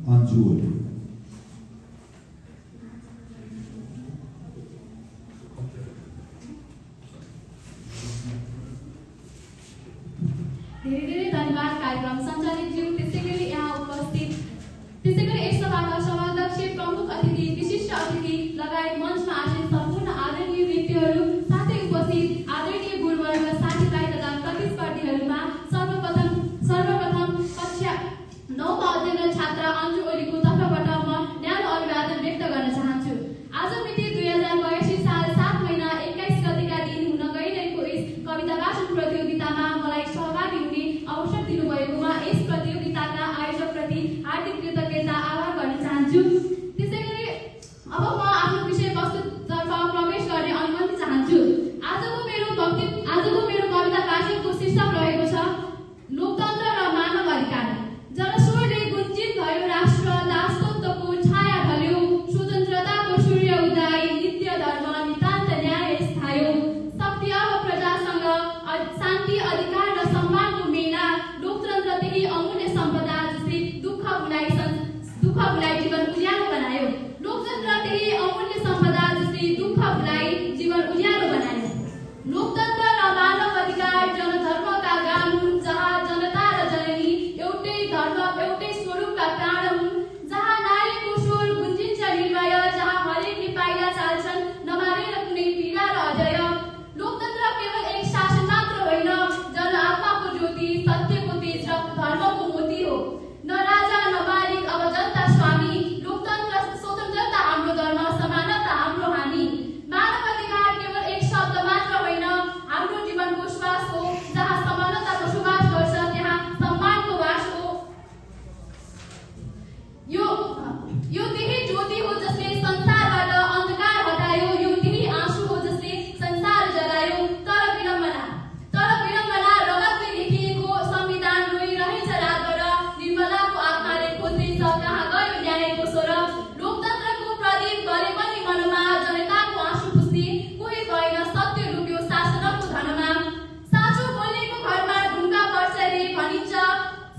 अन्जु ओली। धेरै धन्यवाद कार्यक्रम सञ्चालकज्यू, त्यसैगरी यहाँ उपस्थित, त्यसैगरी यस सभाका सभाध्यक्ष, प्रमुख अतिथि, विशिष्ट अतिथि लगायत मञ्चमा आसीन सम्पूर्ण आदरणीय व्यक्तिहरू, साथै उपस्थित आदरणीय गुरुवर्ग, साथीभाइ तथा प्रतिस्पर्धीहरूमा सर्वप्रथम कक्षा 9 मा अध्ययनरत छात्र अन्जु ओलीको तर्फबाट म न्यानो अभिवादन व्यक्त गर्न चाहन्छु। आज मिति 2082 साल 7 महिना 21 गतेका दिन हुन गइरहेको यस कविता वाचन प्रतियोगितामा मलाई सहभागी हुने अवसर दिनुभएकोमा यस प्रतियोगिताका आयोजकप्रति हार्दिक कृतज्ञता आभार गर्न चाहन्छु। त्यसैगरी अब म आफ्नो विषयवस्तुतर्फ प्रवेश गर्ने अनुमति चाहन्छु। आजको मेरो कविता वाचनको शीर्षक रहेको छ लोकतन्त्र र मानव अधिकार। जनस्वरले गुञ्जित भयो राष्ट्र, दासत्वको छाया ढल्यो, स्वतन्त्रताको सूर्य उदय, नित्य धर्म नितान्त न्याय स्थायो, शक्ति अब प्रजासँग, शान्ति अधिकार र सम्मानको मेला, लोकतन्त्र त्यही अमूल्य सम्पदा जसले दुःख भुलाइ जीवन उज्यालो बनायो। लोकतन्त्र त्यही अमूल्य सम्पदा जसले दुःख भुलाइ जीवन उज्यालो बनायो। लोकतन्त्र र मानव अधिकार जनधर्मका गान हुन्, जहाँ जनता र जननी एउटै धर्म एउटै स्वरूपका प्राण हुन्, जहाँ नारीको स्वर गुन्जिन्छ निर्भय, जहाँ हरेकले पाइला चाल्छन् नमारेर कुनै पीडा र अजय। लोकतन्त्र केवल एक शासन मात्र होइन, जनआत्माको ज्योति, सत्यको तेज र धर्मको मोती हो। न राजा न मालिक, अब जनता स्वामी। लोकतन्त्र स्वतन्त्रता हाम्रो धर्म, समानता हाम्रो हामी। मानव अधिकार केवल एक शब्द मात्र होइन, हाम्रो जीवनको श्वास हो। जहाँ समानता बसोबास गर्छ त्यहाँ सम्मानको वास हो। यो त्यही ज्योति हो जसले संसारबाट अन्धकार हटायो, यो त्यही आँसु हो जसले संसार जगायो। तर विडम्बना रगतले लेखिएको संविधान रोइरहेछ रातभर, निर्मलाको आत्माले खोज्दैछ कहाँ गयो न्यायको स्वर। लोकतन्त्रको प्रदीप गरे पनि मनमा, जनताको आँसु पुस्ने कोही भएन, सत्य लुक्यो शासनको धनमा। साँचो बोल्नेको घरमा ढुङ्गा पर्छ रे भनिन्छ,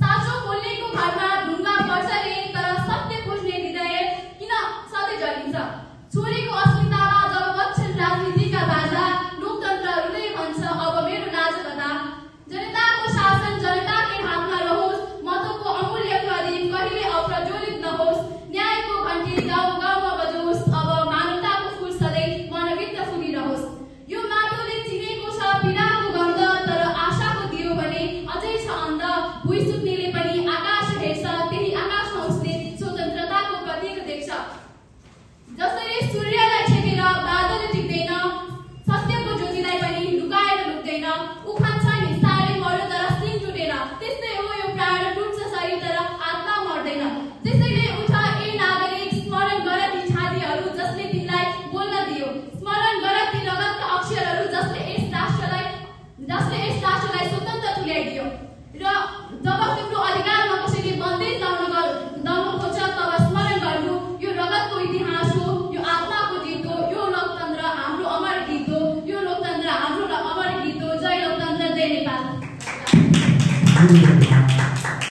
साँचो बोल्नेको घरमा ढुङ्गा पर्छ रे, तर सत्य खोज्ने हृदय किन सधैँ जलिन्छ। छोरीको अस्मितामा जब बज्छन् राजनीतिका बाजा, लोकतन्त्र रुँदै भन्छ अब मेरो लाज कता। जनताको शासन जनताकै हातमा रहोस्, मतको अमूल्य प्रदीप कहिले अप्रज्वलित नहोस्। न्यायको घन्टी गाउँ गाउँमा बजोस्, अब मानवताको फुल सधैँ मनभित्र फुलिरहोस्। यो माटोले चिनेको छ पीडाको गन्ध, तर आशाको दियो भने अझै छ अन्ध। भुइँ सुत्नेले पनि आकाश हेर्छ, त्यही आकाशमा उसले स्वतन्त्रताको प्रतीक देख्छ। जसरी सूर्यलाई छेकेर बादल टिक्दैन, सत्यको ज्योतिलाई पनि लुकाएर लुक्दैन। उखान्छ नि सारे मर्यो तर सिङ टुटेर, त्यस्तै हो यो प्राण टुट्छ शरीर तर आत्मा मर्दैन। त्यसैले उठ ए नागरिक, स्मरण गर ती छातीहरू जसले तिमीलाई बोल्न दियो, स्मरण गर ती रगतका अक्षरहरू जसले यस राष्ट्रलाई स्वतन्त्र तुल्याइदियो। र जब तिम्रो अधिकारमा कसैले बन्देज लाउन खोज्छ तब स्मरण गर्नु यो रगतको इतिहास हो, यो आत्माको जित हो, यो लोकतन्त्र हाम्रो अमर गीत हो, यो लोकतन्त्र हाम्रो अमर गीत हो। जय लोकतन्त्र, जय नेपाल।